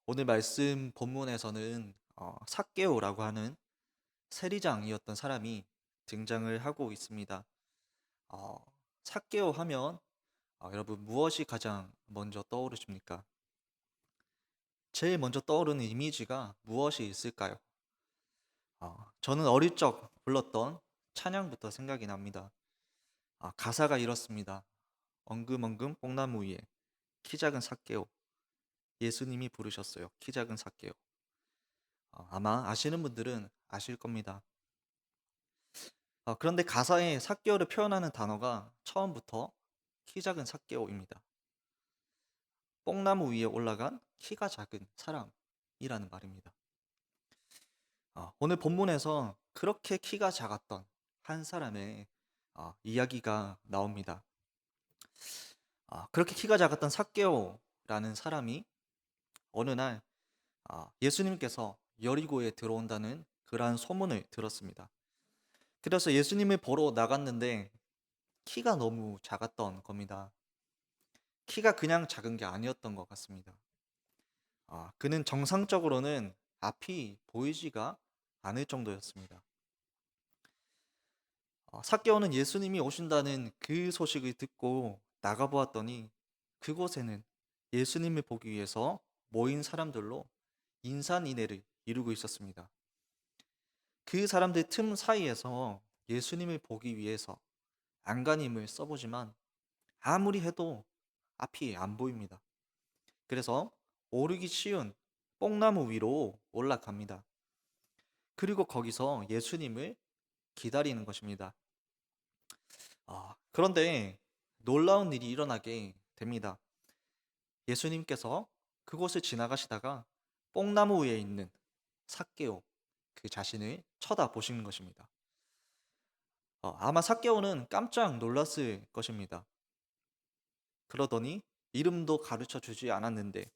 오늘 말씀 본문에서는 삭개오라고 하는 세리장이었던 사람이 등장을 하고 있습니다. 어, 삭개오 하면 여러분 무엇이 가장 먼저 떠오르십니까? 제일 먼저 떠오르는 이미지가 무엇이 있을까요? 저는 어릴 적 불렀던 찬양부터 생각이 납니다. 가사가 이렇습니다. 엉금엉금 뽕나무 위에 키 작은 삭개오. 예수님이 부르셨어요. 키 작은 삭개오. 아마 아시는 분들은 아실 겁니다. 그런데 가사에 삭개오를 표현하는 단어가 처음부터 키 작은 삭개오입니다. 뽕나무 위에 올라간 키가 작은 사람이라는 말입니다. 오늘 본문에서 그렇게 키가 작았던 한 사람의 이야기가 나옵니다. 그렇게 키가 작았던 삭개오라는 사람이 어느 날 예수님께서 여리고에 들어온다는 그러한 소문을 들었습니다. 그래서 예수님을 보러 나갔는데 키가 너무 작았던 겁니다. 키가 그냥 작은 게 아니었던 것 같습니다. 그는 정상적으로는 앞이 보이지가 않을 정도였습니다. 삭개오는 예수님이 오신다는 그 소식을 듣고 나가보았더니 그곳에는 예수님을 보기 위해서 모인 사람들로 인산인해를 이루고 있었습니다. 그 사람들 틈 사이에서 예수님을 보기 위해서 안간힘을 써보지만 아무리 해도 앞이 안 보입니다. 그래서 오르기 쉬운 뽕나무 위로 올라갑니다. 그리고 거기서 예수님을 기다리는 것입니다. 그런데 놀라운 일이 일어나게 됩니다. 예수님께서 그곳을 지나가시다가 뽕나무 위에 있는 삭개오 그 자신을 쳐다보시는 것입니다. 아마 삭개오는 깜짝 놀랐을 것입니다. 그러더니 이름도 가르쳐 주지 않았는데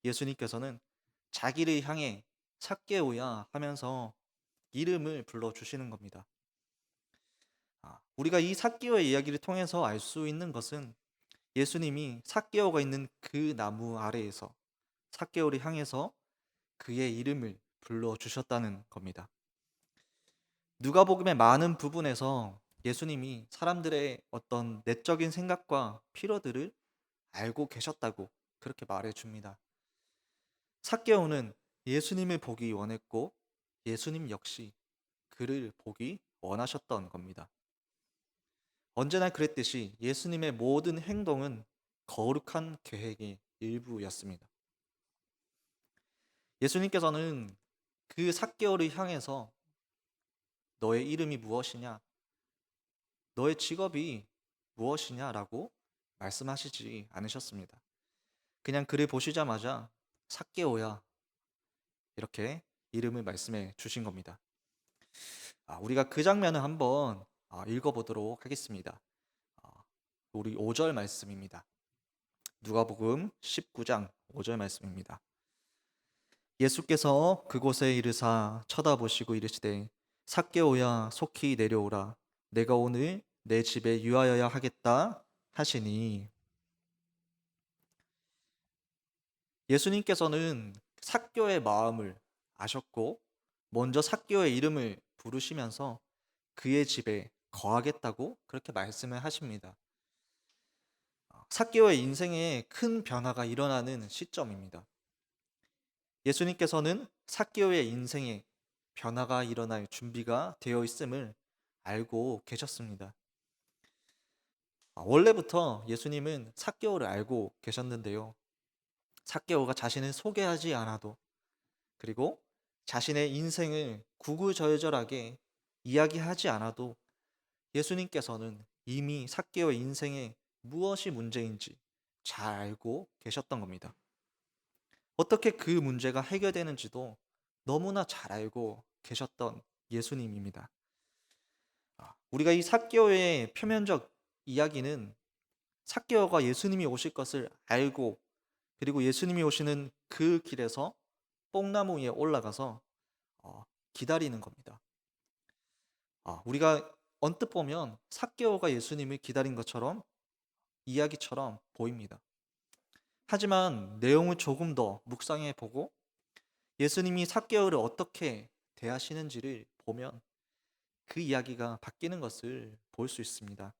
예수님께서는 자기를 향해 삭개오야 하면서 이름을 불러주시는 겁니다. 우리가 이 삭개오의 이야기를 통해서 알 수 있는 것은 예수님이 삭개오가 있는 그 나무 아래에서 삭개오를 향해서 그의 이름을 불러주셨다는 겁니다. 누가복음의 많은 부분에서 예수님이 사람들의 어떤 내적인 생각과 필요들을 알고 계셨다고 그렇게 말해줍니다. 삭개오는 예수님을 보기 원했고 예수님 역시 그를 보기 원하셨던 겁니다. 언제나 그랬듯이 예수님의 모든 행동은 거룩한 계획의 일부였습니다. 예수님께서는 그 삭개오를 향해서 너의 이름이 무엇이냐? 너의 직업이 무엇이냐라고 말씀하시지 않으셨습니다. 그냥 그를 보시자마자 삭개오야 이렇게 이름을 말씀해 주신 겁니다. 우리가 그 장면을 한번 읽어보도록 하겠습니다. 아, 우리 5절 말씀입니다. 누가복음 19장 5절 말씀입니다. 예수께서 그곳에 이르사 쳐다보시고 이르시되 삭개오야 속히 내려오라 내가 오늘 내 집에 유하여야 하겠다 하시니 예수님께서는 삭개오의 마음을 아셨고 먼저 삭개오의 이름을 부르시면서 그의 집에 거하겠다고 그렇게 말씀을 하십니다. 삭개오의 인생에 큰 변화가 일어나는 시점입니다. 예수님께서는 삭개오의 인생에 변화가 일어날 준비가 되어 있음을 알고 계셨습니다. 원래부터 예수님은 삭개오를 알고 계셨는데요. 삭개오가 자신을 소개하지 않아도 그리고 자신의 인생을 구구절절하게 이야기하지 않아도 예수님께서는 이미 삭개오의 인생에 무엇이 문제인지 잘 알고 계셨던 겁니다. 어떻게 그 문제가 해결되는지도 너무나 잘 알고 계셨던 예수님입니다. 우리가 이 삭개오의 표면적 이야기는 삭개오가 예수님이 오실 것을 알고 그리고 예수님이 오시는 그 길에서 뽕나무 위에 올라가서 어, 기다리는 겁니다. 우리가 언뜻 보면 삭개오가 예수님을 기다린 것처럼 이야기처럼 보입니다. 하지만 내용을 조금 더 묵상해 보고 예수님이 삭개오를 어떻게 대하시는지를 보면 그 이야기가 바뀌는 것을 볼 수 있습니다.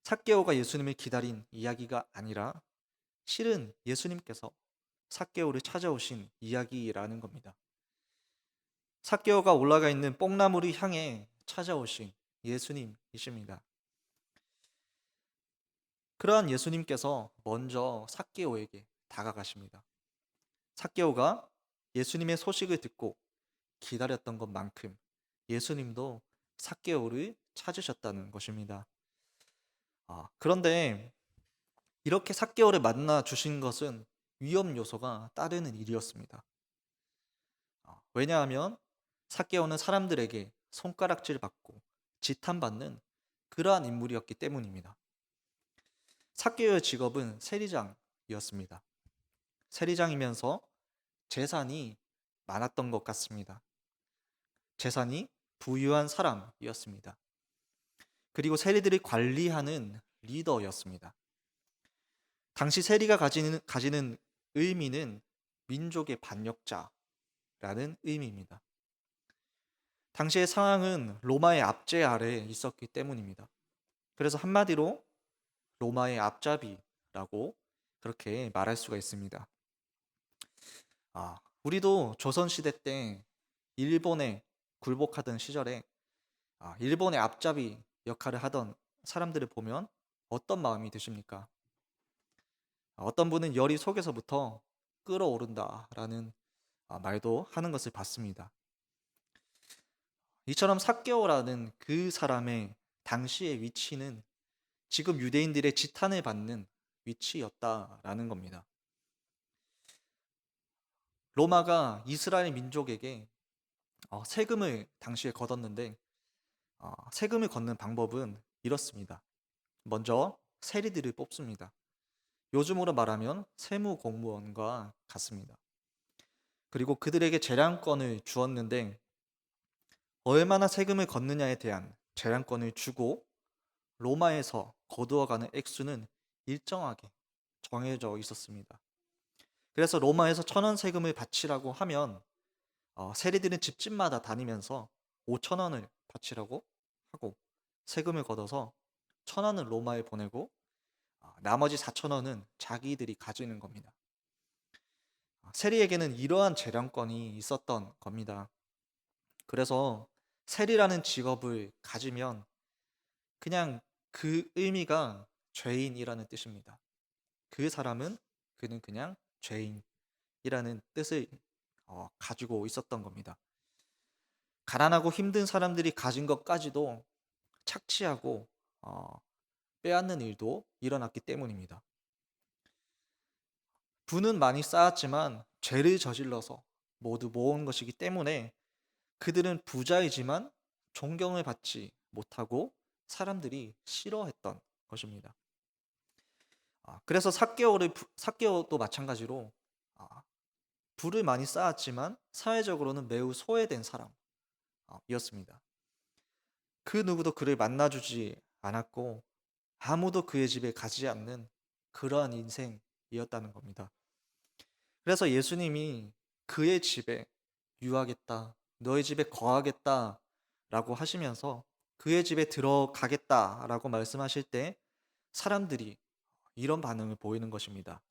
삭개오가 예수님을 기다린 이야기가 아니라 실은 예수님께서 삭개오를 찾아오신 이야기라는 겁니다. 삭개오가 올라가 있는 뽕나무를 향해 찾아오신 예수님이십니다. 그러한 예수님께서 먼저 삭개오에게 다가가십니다. 삭개오가 예수님의 소식을 듣고 기다렸던 것만큼 예수님도 삭개오를 찾으셨다는 것입니다. 그런데 이렇게 삭개오를 만나 주신 것은 위험 요소가 따르는 일이었습니다. 왜냐하면 삭개오는 사람들에게 손가락질 받고 지탄받는 그러한 인물이었기 때문입니다. 삭개오의 직업은 세리장이었습니다. 세리장이면서 재산이 많았던 것 같습니다. 재산이 부유한 사람이었습니다. 그리고 세리들을 관리하는 리더였습니다. 당시 세리가 가지는 의미는 민족의 반역자라는 의미입니다. 당시의 상황은 로마의 압제 아래에 있었기 때문입니다. 그래서 한마디로 로마의 앞잡이라고 그렇게 말할 수가 있습니다. 우리도 조선시대 때 일본에 굴복하던 시절에 일본의 앞잡이 역할을 하던 사람들을 보면 어떤 마음이 드십니까? 어떤 분은 열이 속에서부터 끓어오른다라는 말도 하는 것을 봤습니다. 이처럼 삭개오라는 그 사람의 당시의 위치는 지금 유대인들의 지탄을 받는 위치였다라는 겁니다. 로마가 이스라엘 민족에게 세금을 당시에 걷었는데 세금을 걷는 방법은 이렇습니다. 먼저 세리들을 뽑습니다. 요즘으로 말하면 세무 공무원과 같습니다. 그리고 그들에게 재량권을 주었는데 얼마나 세금을 걷느냐에 대한 재량권을 주고 로마에서 거두어가는 액수는 일정하게 정해져 있었습니다. 그래서 로마에서 1,000원 세금을 바치라고 하면 세리들은 집집마다 다니면서 5,000원을 바치라고 하고 세금을 걷어서 1,000원을 로마에 보내고 나머지 4,000원은 자기들이 가지는 겁니다. 세리에게는 이러한 재량권이 있었던 겁니다. 그래서 세리라는 직업을 가지면 그냥 그 의미가 죄인이라는 뜻입니다. 그 사람은 그는 그냥 죄인이라는 뜻을 가지고 있었던 겁니다. 가난하고 힘든 사람들이 가진 것까지도 착취하고 빼앗는 일도 일어났기 때문입니다. 부는 많이 쌓았지만 죄를 저질러서 모두 모은 것이기 때문에 그들은 부자이지만 존경을 받지 못하고 사람들이 싫어했던 것입니다. 그래서 삭개오도 마찬가지로 부를 많이 쌓았지만 사회적으로는 매우 소외된 사람이었습니다. 그 누구도 그를 만나주지 않았고 아무도 그의 집에 가지 않는 그러한 인생이었다는 겁니다. 그래서 예수님이 그의 집에 유하겠다, 너의 집에 거하겠다 라고 하시면서 그의 집에 들어가겠다 라고 말씀하실 때 사람들이 이런 반응을 보이는 것입니다.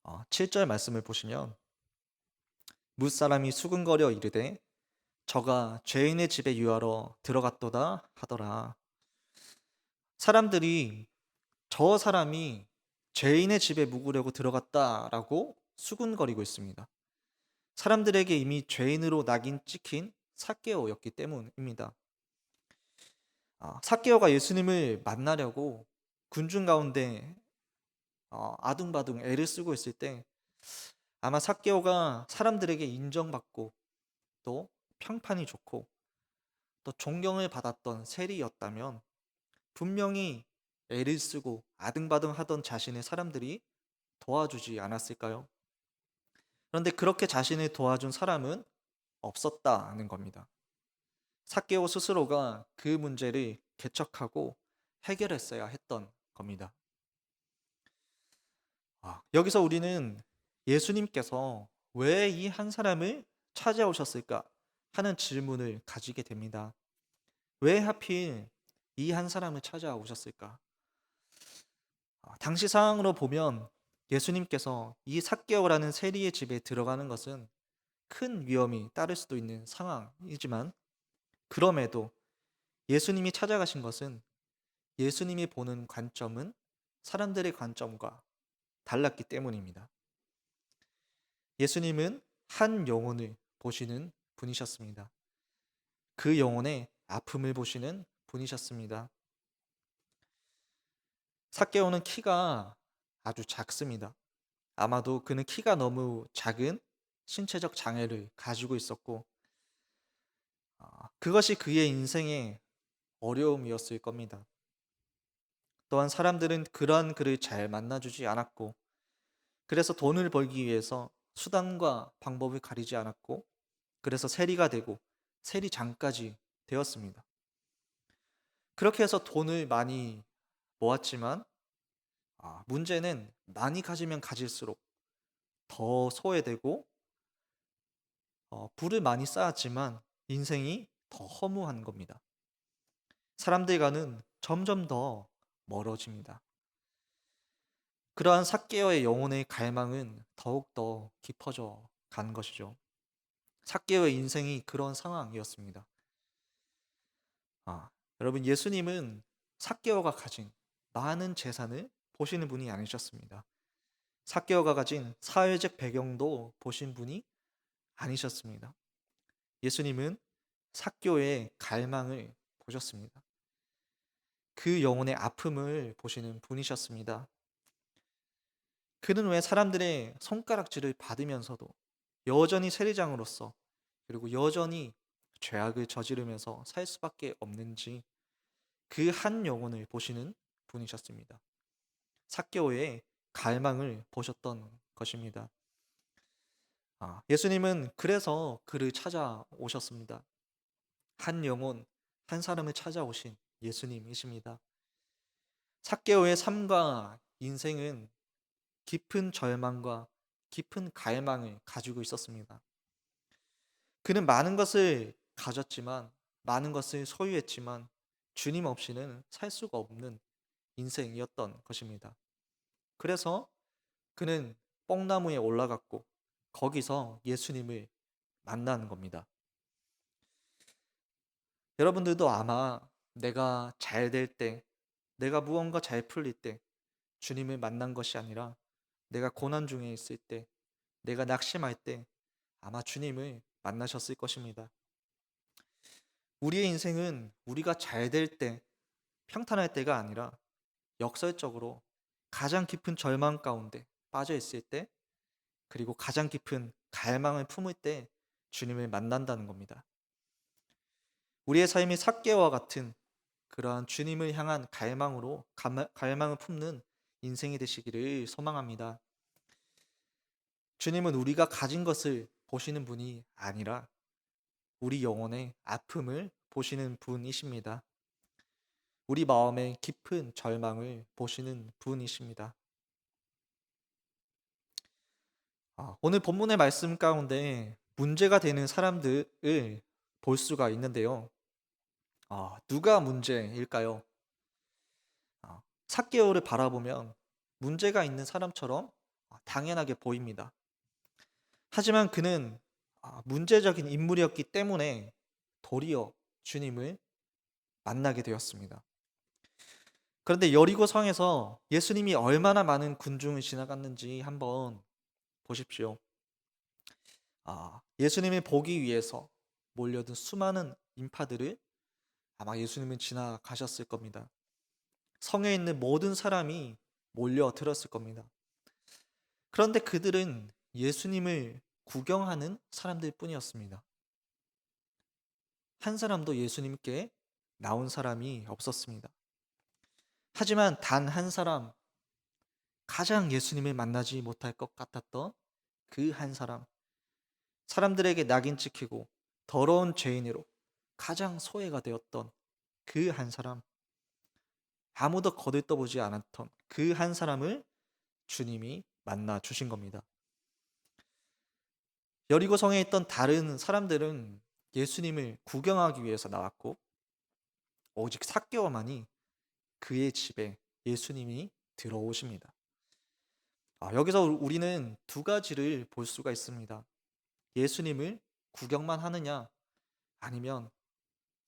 7절 말씀을 보시면 뭇사람이 수근거려 이르되 저가 죄인의 집에 유하러 들어갔도다 하더라. 사람들이 저 사람이 죄인의 집에 묵으려고 들어갔다라고 수군거리고 있습니다. 사람들에게 이미 죄인으로 낙인 찍힌 삭개오였기 때문입니다. 삭개오가 예수님을 만나려고 군중 가운데 아둥바둥 애를 쓰고 있을 때 아마 삭개오가 사람들에게 인정받고 또 평판이 좋고 또 존경을 받았던 세리였다면 분명히 애를 쓰고 아등바등 하던 자신의 사람들이 도와주지 않았을까요? 그런데 그렇게 자신을 도와준 사람은 없었다는 겁니다. 삭개오 스스로가 그 문제를 개척하고 해결했어야 했던 겁니다. 여기서 우리는 예수님께서 왜 이 한 사람을 찾아오셨을까 하는 질문을 가지게 됩니다. 왜 하필 이 한 사람을 찾아오셨을까? 당시 상황으로 보면 예수님께서 이 삭개오라는 세리의 집에 들어가는 것은 큰 위험이 따를 수도 있는 상황이지만, 그럼에도 예수님이 찾아가신 것은 예수님이 보는 관점은 사람들의 관점과 달랐기 때문입니다. 예수님은 한 영혼을 보시는 분이셨습니다. 그 영혼의 아픔을 보시는 분이셨습니다. 삭개오는 키가 아주 작습니다. 아마도 그는 키가 너무 작은 신체적 장애를 가지고 있었고, 그것이 그의 인생의 어려움이었을 겁니다. 또한 사람들은 그러한 그를 잘 만나주지 않았고, 그래서 돈을 벌기 위해서 수단과 방법을 가리지 않았고, 그래서 세리가 되고 세리장까지 되었습니다. 그렇게 해서 돈을 많이 모았지만, 문제는 많이 가지면 가질수록 더 소외되고, 부를 많이 쌓았지만 인생이 더 허무한 겁니다. 사람들과는 점점 더 멀어집니다. 그러한 삭개오의 영혼의 갈망은 더욱더 깊어져 간 것이죠. 삭개오의 인생이 그런 상황이었습니다. 여러분, 예수님은 삭개오가 가진 많은 재산을 보시는 분이 아니셨습니다. 삭개오가 가진 사회적 배경도 보신 분이 아니셨습니다. 예수님은 삭개오의 갈망을 보셨습니다. 그 영혼의 아픔을 보시는 분이셨습니다. 그는 왜 사람들의 손가락질을 받으면서도 여전히 세리장으로서, 그리고 여전히 죄악을 저지르면서 살 수밖에 없는지, 그 한 영혼을 보시는 분이셨습니다. 삭개오의 갈망을 보셨던 것입니다. 예수님은 그래서 그를 찾아오셨습니다. 한 영혼, 한 사람을 찾아오신 예수님이십니다. 삭개오의 삶과 인생은 깊은 절망과 깊은 갈망을 가지고 있었습니다. 그는 많은 것을 가졌지만, 많은 것을 소유했지만 주님 없이는 살 수가 없는 인생이었던 것입니다. 그래서 그는 뽕나무에 올라갔고 거기서 예수님을 만나는 겁니다. 여러분들도 아마 내가 잘 될 때, 내가 무언가 잘 풀릴 때 주님을 만난 것이 아니라, 내가 고난 중에 있을 때, 내가 낙심할 때 아마 주님을 만나셨을 것입니다. 우리의 인생은 우리가 잘 될 때, 평탄할 때가 아니라 역설적으로 가장 깊은 절망 가운데 빠져 있을 때, 그리고 가장 깊은 갈망을 품을 때 주님을 만난다는 겁니다. 우리의 삶이 삭개와 같은 그러한 주님을 향한 갈망을 품는 인생이 되시기를 소망합니다. 주님은 우리가 가진 것을 보시는 분이 아니라 우리 영혼의 아픔을 보시는 분이십니다. 우리 마음의 깊은 절망을 보시는 분이십니다. 오늘 본문의 말씀 가운데 문제가 되는 사람들을 볼 수가 있는데요. 누가 문제일까요? 삭개오를 바라보면 문제가 있는 사람처럼 당연하게 보입니다. 하지만 그는 문제적인 인물이었기 때문에 도리어 주님을 만나게 되었습니다. 그런데 여리고 성에서 예수님이 얼마나 많은 군중을 지나갔는지 한번 보십시오. 예수님을 보기 위해서 몰려든 수많은 인파들을 아마 예수님은 지나가셨을 겁니다. 성에 있는 모든 사람이 몰려들었을 겁니다. 그런데 그들은 예수님을 구경하는 사람들 뿐이었습니다. 한 사람도 예수님께 나온 사람이 없었습니다. 하지만 단 한 사람, 가장 예수님을 만나지 못할 것 같았던 그 한 사람, 사람들에게 낙인 찍히고 더러운 죄인으로 가장 소외가 되었던 그 한 사람, 아무도 거들떠보지 않았던 그 한 사람을 주님이 만나 주신 겁니다. 여리고성에 있던 다른 사람들은 예수님을 구경하기 위해서 나왔고 오직 삭개오 만이 그의 집에 예수님이 들어오십니다. 여기서 우리는 두 가지를 볼 수가 있습니다. 예수님을 구경만 하느냐 아니면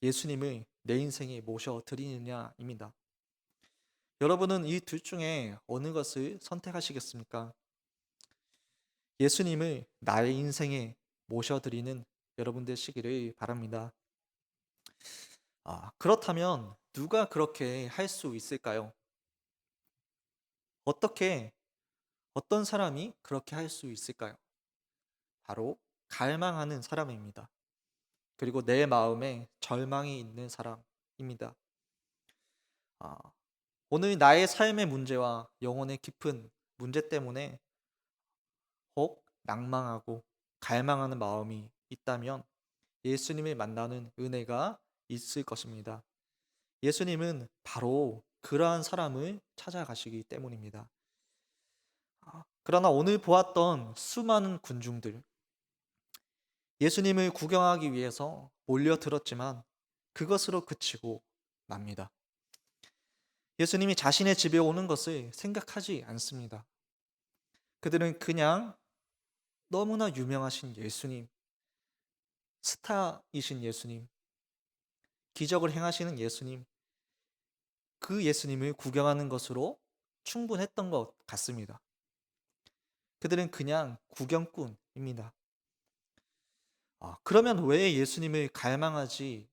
예수님을 내 인생에 모셔드리느냐입니다. 여러분은 이 둘 중에 어느 것을 선택하시겠습니까? 예수님을 나의 인생에 모셔드리는 여러분 되시기를 바랍니다. 그렇다면 누가 그렇게 할 수 있을까요? 어떻게, 어떤 사람이 그렇게 할 수 있을까요? 바로 갈망하는 사람입니다. 그리고 내 마음에 절망이 있는 사람입니다. 아, 오늘 나의 삶의 문제와 영혼의 깊은 문제 때문에 혹 낭망하고 갈망하는 마음이 있다면 예수님을 만나는 은혜가 있을 것입니다. 예수님은 바로 그러한 사람을 찾아가시기 때문입니다. 그러나 오늘 보았던 수많은 군중들, 예수님을 구경하기 위해서 몰려들었지만 그것으로 그치고 맙니다. 예수님이 자신의 집에 오는 것을 생각하지 않습니다. 그들은 그냥 너무나 유명하신 예수님, 스타이신 예수님, 기적을 행하시는 예수님, 그 예수님을 구경하는 것으로 충분했던 것 같습니다. 그들은 그냥 구경꾼입니다. 그러면 왜 예수님을 갈망하지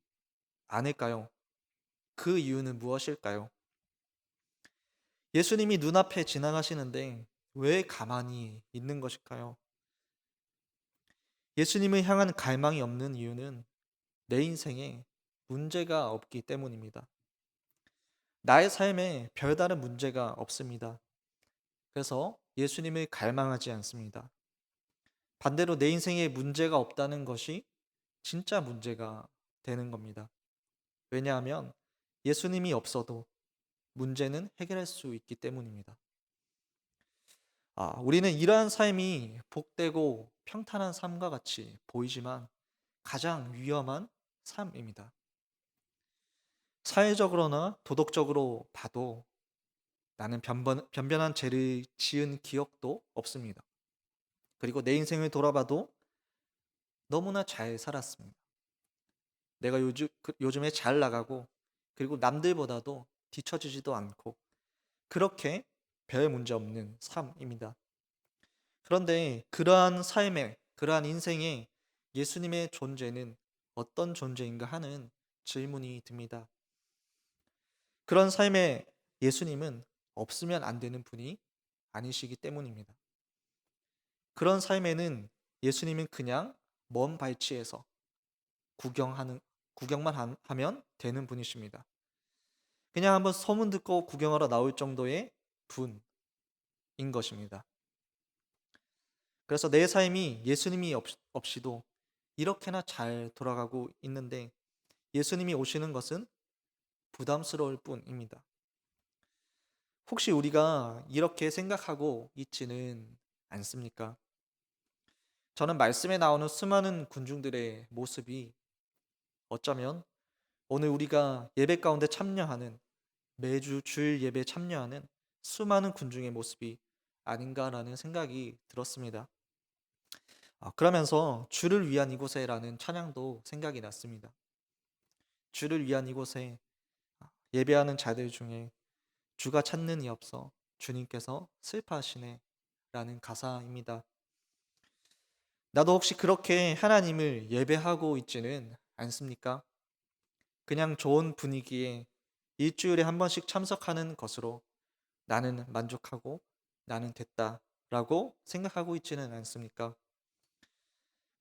않을까요? 그 이유는 무엇일까요? 예수님이 눈앞에 지나가시는데 왜 가만히 있는 것일까요? 예수님을 향한 갈망이 없는 이유는 내 인생에 문제가 없기 때문입니다. 나의 삶에 별다른 문제가 없습니다. 그래서 예수님을 갈망하지 않습니다. 반대로 내 인생에 문제가 없다는 것이 진짜 문제가 되는 겁니다. 왜냐하면 예수님이 없어도 문제는 해결할 수 있기 때문입니다. 우리는 이러한 삶이 복되고 평탄한 삶과 같이 보이지만 가장 위험한 삶입니다. 사회적으로나 도덕적으로 봐도 나는 변변한 죄를 지은 기억도 없습니다. 그리고 내 인생을 돌아봐도 너무나 잘 살았습니다. 내가 요즘에 잘 나가고 그리고 남들보다도 뒤처지지도 않고 그렇게 별 문제 없는 삶입니다. 그런데 그러한 삶에, 그러한 인생에 예수님의 존재는 어떤 존재인가 하는 질문이 듭니다. 그런 삶에 예수님은 없으면 안 되는 분이 아니시기 때문입니다. 그런 삶에는 예수님은 그냥 먼 발치에서 구경만 하면 되는 분이십니다. 그냥 한번 소문 듣고 구경하러 나올 정도의 분인 것입니다. 그래서 내 삶이 예수님이 없이도 이렇게나 잘 돌아가고 있는데 예수님이 오시는 것은 부담스러울 뿐입니다. 혹시 우리가 이렇게 생각하고 있지는 않습니까? 저는 말씀에 나오는 수많은 군중들의 모습이 어쩌면 오늘 우리가 예배 가운데 참여하는 매주 주일 예배 참여하는 수많은 군중의 모습이 아닌가라는 생각이 들었습니다. 그러면서 주를 위한 이곳에라는 찬양도 생각이 났습니다. 주를 위한 이곳에 예배하는 자들 중에 주가 찾는 이 없어 주님께서 슬퍼하시네 라는 가사입니다. 나도 혹시 그렇게 하나님을 예배하고 있지는 않습니까? 그냥 좋은 분위기에 일주일에 한 번씩 참석하는 것으로 나는 만족하고 나는 됐다라고 생각하고 있지는 않습니까?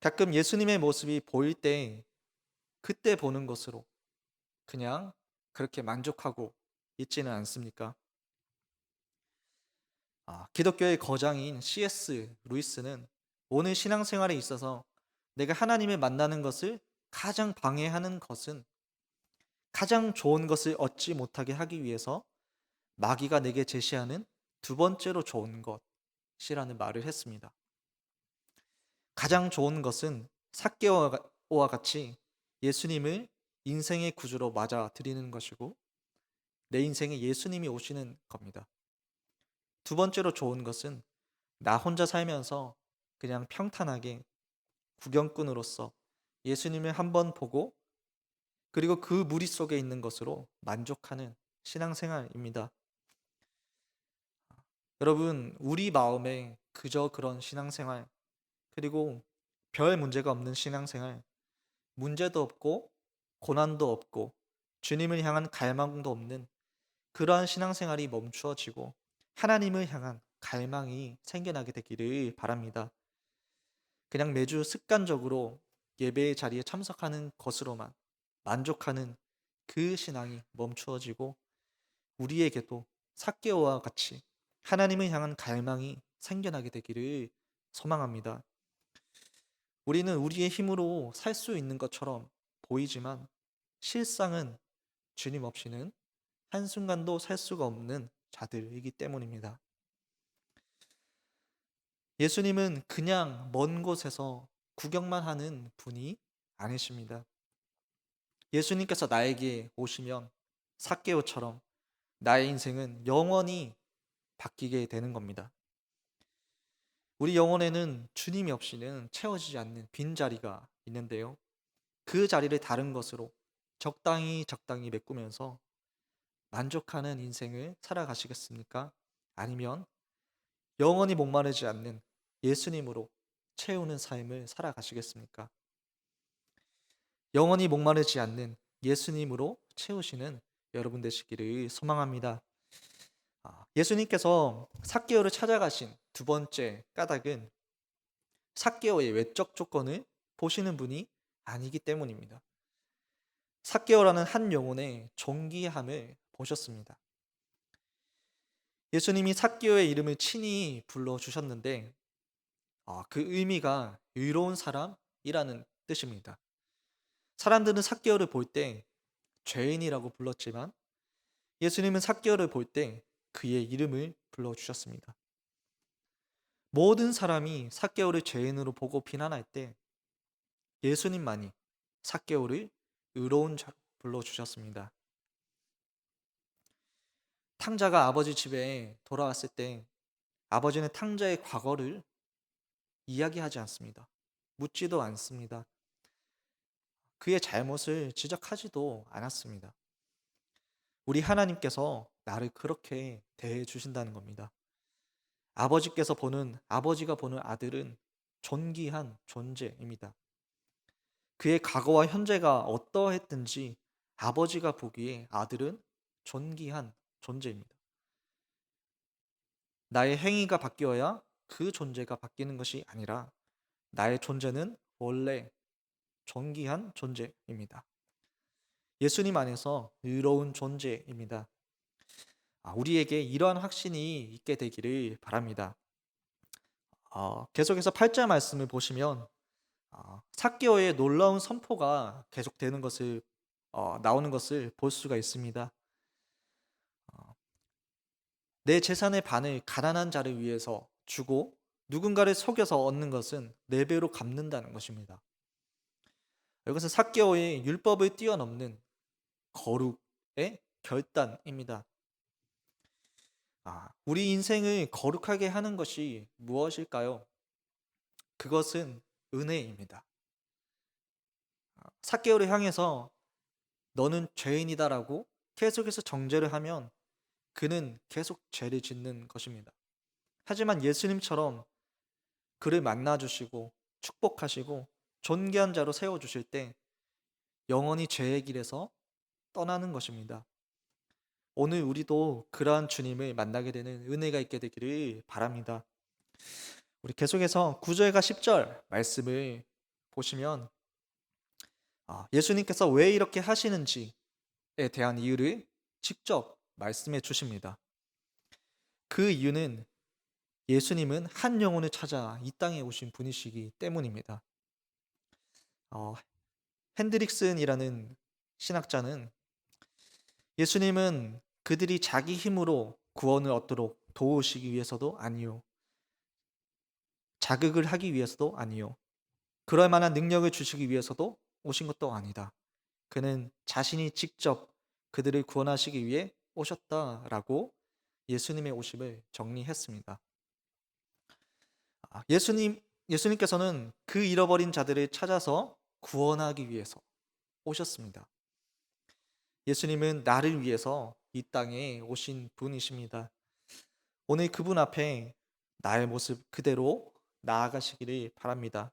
가끔 예수님의 모습이 보일 때 그때 보는 것으로 그냥 그렇게 만족하고 있지는 않습니까? 기독교의 거장인 C.S. 루이스는 오늘 신앙생활에 있어서 내가 하나님을 만나는 것을 가장 방해하는 것은 가장 좋은 것을 얻지 못하게 하기 위해서 마귀가 내게 제시하는 두 번째로 좋은 것이라는 말을 했습니다. 가장 좋은 것은 삭개오와 같이 예수님을 인생의 구주로 맞아들이는 것이고 내 인생에 예수님이 오시는 겁니다. 두 번째로 좋은 것은 나 혼자 살면서 그냥 평탄하게 구경꾼으로서 예수님을 한번 보고 그리고 그 무리 속에 있는 것으로 만족하는 신앙생활입니다. 여러분, 우리 마음에 그저 그런 신앙생활, 그리고 별 문제가 없는 신앙생활, 문제도 없고 고난도 없고 주님을 향한 갈망도 없는 그러한 신앙생활이 멈추어지고 하나님을 향한 갈망이 생겨나게 되기를 바랍니다. 그냥 매주 습관적으로 예배의 자리에 참석하는 것으로만 만족하는 그 신앙이 멈추어지고 우리에게도 삭개오와 같이 하나님을 향한 갈망이 생겨나게 되기를 소망합니다. 우리는 우리의 힘으로 살 수 있는 것처럼 보이지만 실상은 주님 없이는 한순간도 살 수가 없는 자들이기 때문입니다. 예수님은 그냥 먼 곳에서 구경만 하는 분이 아니십니다. 예수님께서 나에게 오시면 삭개오처럼 나의 인생은 영원히 바뀌게 되는 겁니다. 우리 영혼에는 주님이 없이는 채워지지 않는 빈자리가 있는데요. 그 자리를 다른 것으로 적당히 메꾸면서 만족하는 인생을 살아가시겠습니까? 아니면 영원히 목마르지 않는 예수님으로 채우는 삶을 살아가시겠습니까? 영원히 목마르지 않는 예수님으로 채우시는 여러분 되시기를 소망합니다. 예수님께서 삭개오를 찾아가신 두 번째 까닭은 삭개오의 외적 조건을 보시는 분이 아니기 때문입니다. 삭개오라는 한 영혼의 존귀함을 보셨습니다. 예수님이 삭개오의 이름을 친히 불러주셨는데 그 의미가 의로운 사람이라는 뜻입니다. 사람들은 삭개오를 볼 때 죄인이라고 불렀지만 예수님은 삭개오를 볼 때 그의 이름을 불러주셨습니다. 모든 사람이 삭개오를 죄인으로 보고 비난할 때 예수님만이 삭개오를 의로운 자로 불러주셨습니다. 탕자가 아버지 집에 돌아왔을 때 아버지는 탕자의 과거를 이야기하지 않습니다. 묻지도 않습니다. 그의 잘못을 지적하지도 않았습니다. 우리 하나님께서 나를 그렇게 대해 주신다는 겁니다. 아버지가 보는 아들은 존귀한 존재입니다. 그의 과거와 현재가 어떠했든지 아버지가 보기에 아들은 존귀한 존재입니다. 나의 행위가 바뀌어야 그 존재가 바뀌는 것이 아니라 나의 존재는 원래 존귀한 존재입니다. 예수님 안에서 의로운 존재입니다. 우리에게 이러한 확신이 있게 되기를 바랍니다. 계속해서 8절 말씀을 보시면 삭개오의 놀라운 선포가 계속되는 것을 나오는 것을 볼 수가 있습니다. 어, 내 재산의 반을 가난한 자를 위해서 주고 누군가를 속여서 얻는 것은 네 배로 갚는다는 것입니다. 이것은 삭개오의 율법을 뛰어넘는 거룩의 결단입니다. 우리 인생을 거룩하게 하는 것이 무엇일까요? 그것은 은혜입니다. 삭개오를 향해서 너는 죄인이다라고 계속해서 정죄를 하면 그는 계속 죄를 짓는 것입니다. 하지만 예수님처럼 그를 만나주시고 축복하시고 존귀한 자로 세워주실 때 영원히 죄의 길에서 떠나는 것입니다. 오늘 우리도 그러한 주님을 만나게 되는 은혜가 있게 되기를 바랍니다. 우리 계속해서 9절과 10절 말씀을 보시면 예수님께서 왜 이렇게 하시는지에 대한 이유를 직접 말씀해 주십니다. 그 이유는 예수님은 한 영혼을 찾아 이 땅에 오신 분이시기 때문입니다. 핸드릭슨이라는 신학자는 예수님은 그들이 자기 힘으로 구원을 얻도록 도우시기 위해서도 아니요 자극을 하기 위해서도 아니요. 그럴 만한 능력을 주시기 위해서도 오신 것도 아니다. 그는 자신이 직접 그들을 구원하시기 위해 오셨다라고 예수님의 오심을 정리했습니다. 예수님께서는 그 잃어버린 자들을 찾아서 구원하기 위해서 오셨습니다. 예수님은 나를 위해서 이 땅에 오신 분이십니다. 오늘 그분 앞에 나의 모습 그대로 나아가시기를 바랍니다.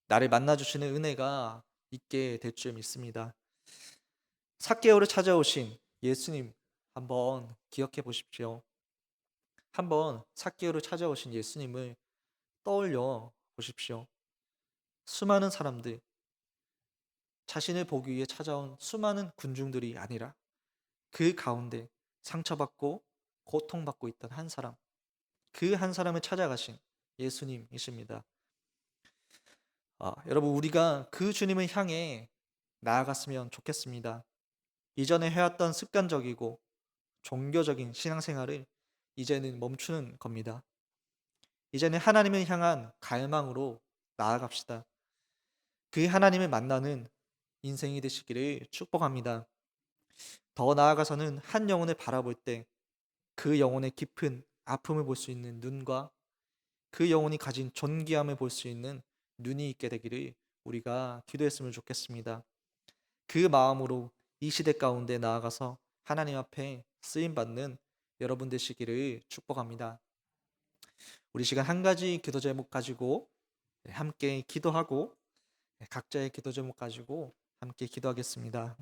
나를 만나주시는 은혜가 있게 될 줄 믿습니다. 삭개오를 찾아오신 예수님 한번 기억해 보십시오. 한번 삭개오를 찾아오신 예수님을 떠올려 보십시오. 수많은 사람들, 자신을 보기 위해 찾아온 수많은 군중들이 아니라 그 가운데 상처받고 고통받고 있던 한 사람, 그 한 사람을 찾아가신 예수님이십니다. 여러분, 우리가 그 주님을 향해 나아갔으면 좋겠습니다. 이전에 해왔던 습관적이고 종교적인 신앙생활을 이제는 멈추는 겁니다. 이제는 하나님을 향한 갈망으로 나아갑시다. 그 하나님을 만나는 인생이 되시기를 축복합니다. 더 나아가서는 한 영혼을 바라볼 때 그 영혼의 깊은 아픔을 볼 수 있는 눈과 그 영혼이 가진 존귀함을 볼 수 있는 눈이 있게 되기를 우리가 기도했으면 좋겠습니다. 그 마음으로 이 시대 가운데 나아가서 하나님 앞에 쓰임 받는 여러분 되시기를 축복합니다. 우리 시간 한 가지 기도 제목 가지고 함께 기도하고 각자의 기도 제목 가지고 함께 기도하겠습니다.